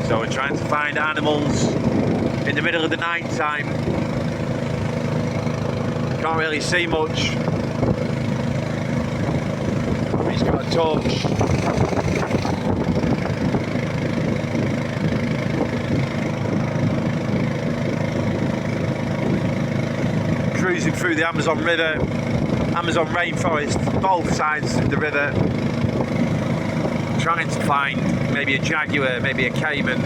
So we're trying to find animals in the middle of the night time. Can't really see much. He's got a torch. Cruising through the Amazon River, Amazon rainforest, both sides of the river. Trying to find maybe a jaguar, maybe a caiman.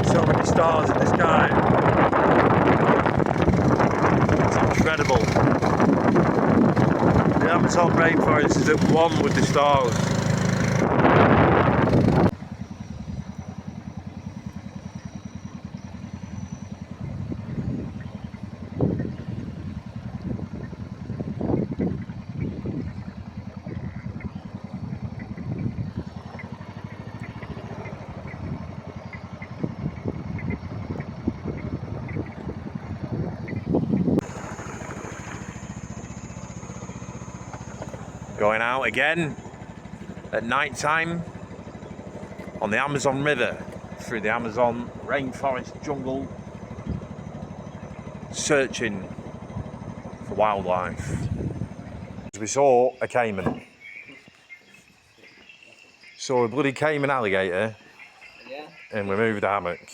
So many stars in the sky. It's incredible. The Amazon rainforest is at one with the stars. Going out again at night time on the Amazon River through the Amazon rainforest jungle, searching for wildlife. We saw a caiman. Saw a bloody caiman alligator, and we moved the hammock.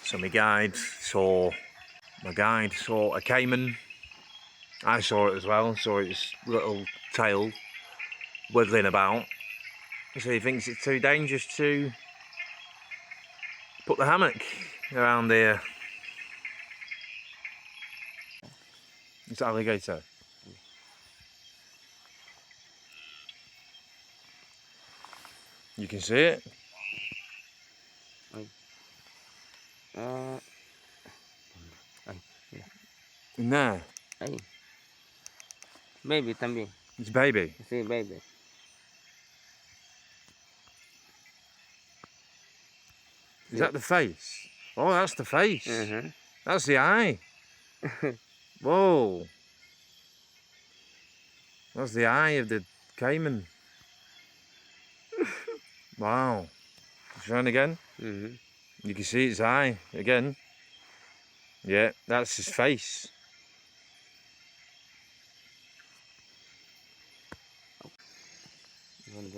So my guide saw a caiman. I saw it as well, saw its little tail wiggling about. So he thinks it's too dangerous to put the hammock around here. It's an alligator. You can see it. In there. Baby también. It's a baby. Sí, baby. Is that the face? Oh, that's the face. That's the eye. Whoa. That's the eye of the caiman. Wow. Turn again. You can see its eye again. Yeah, that's his face.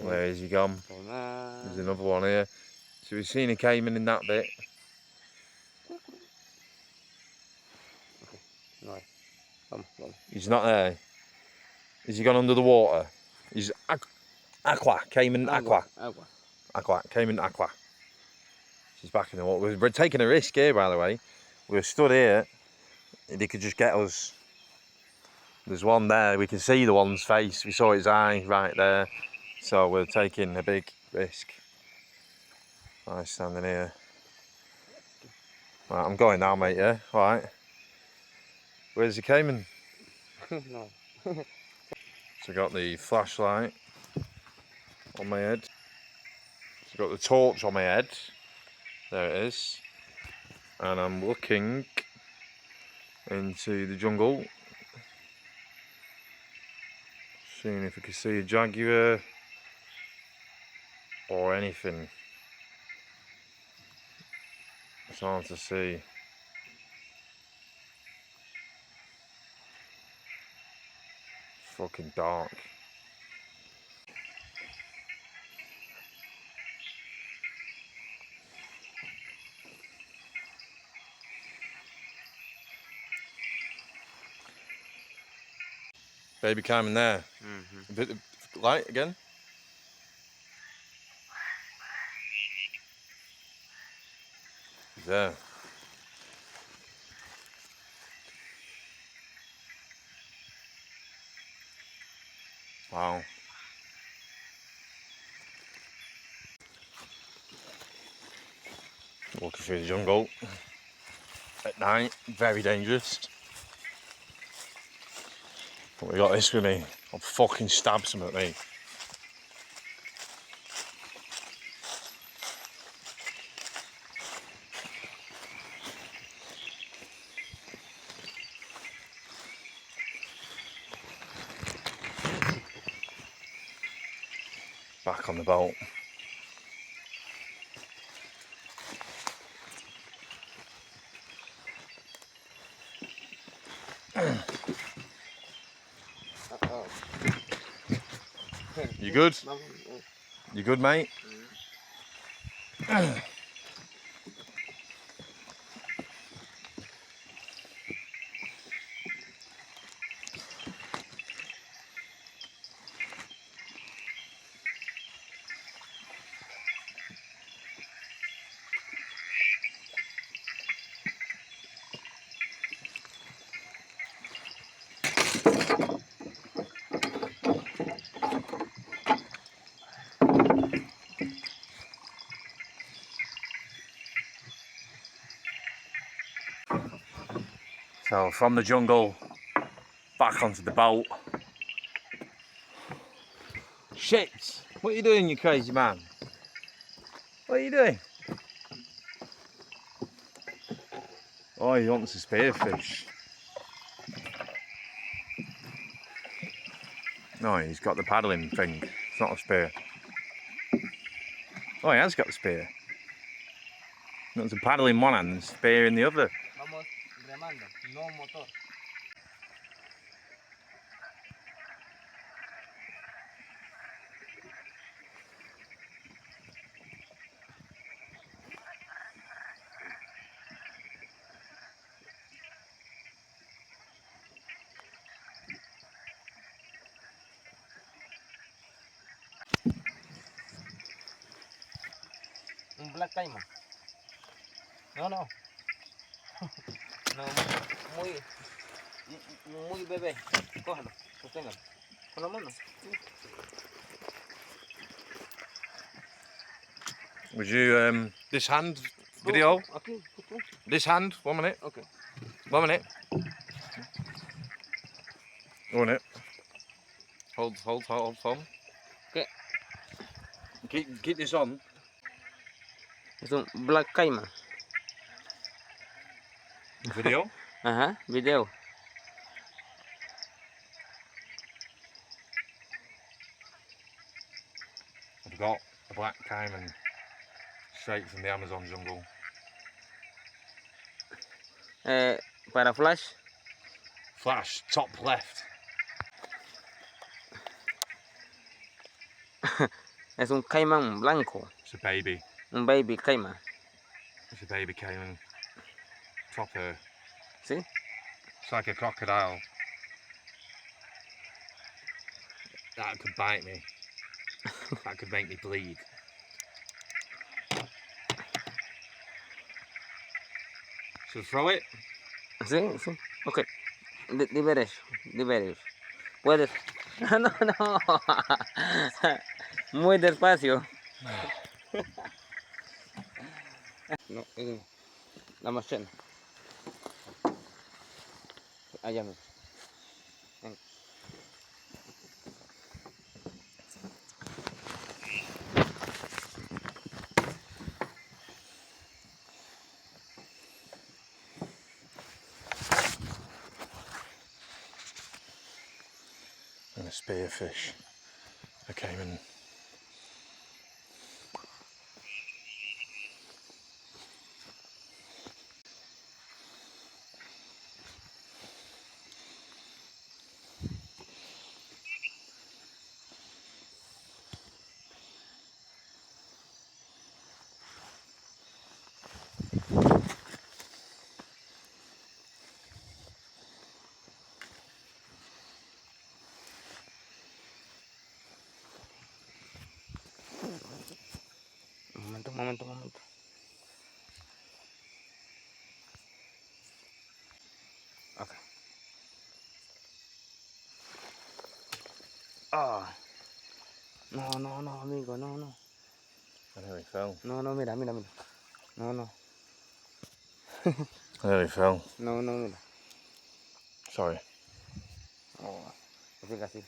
Where is he gone? There's another one here. So we've seen a caiman in that bit. He's not there. Is he gone under the water? He's aqua, caiman aqua. Aqua, caiman aqua. She's back in the water. We're taking a risk here, by the way. We're stood here. They could just get us. There's one there. We can see the one's face. We saw his eye right there. So we're taking a big risk. I'm standing here. Right, I'm going now, mate, yeah? Alright. Where's the caiman? No. So I got the flashlight on my head. So I got the torch on my head. There it is. And I'm looking into the jungle. Seeing if I can see a jaguar or anything. It's hard to see. It's fucking dark. Baby caiman there. A bit of light again. He's there. Wow. Walking through the jungle at night, very dangerous. But we got this with me. I'll fucking stab some at me. back on the boat. You good? You good, mate? So from the jungle, back onto the boat. Shit! What are you doing, you crazy man? What are you doing? Oh, he wants a spearfish. No, he's got the paddling thing. It's not a spear. Oh, he has got the spear. There's a paddle in one hand and a spear in the other. Vamos remando, no motor. Un black caiman. No, no. No, muy bebé. Cójalo, sosténgalo. Con la mano. Would you, this hand video? Aquí, This hand, 1 minute. okay. 1 minute. 1 minute. Hold. Okay. Keep this on. Es un black caiman. Video? Ajá, video. I've got a black caiman straight from the Amazon jungle. Para flash. Flash, top left. Es un caimán blanco. It's a baby. Un baby caimán. It's a baby caiman. Proper. ¿Sí? It's like a crocodile. That could bite me. That could make me bleed. Should we throw it? Sí, sí. Ok. Liberes. Puedes. No, no. Muy despacio. No, la macena. Allá mismo. Venga. And a spearfish. A caiman. Un momento. Ok. Ah. No, amigo, no. I nearly fell. No, mira. No. I nearly fell. No, mira. Sorry. Oh, así.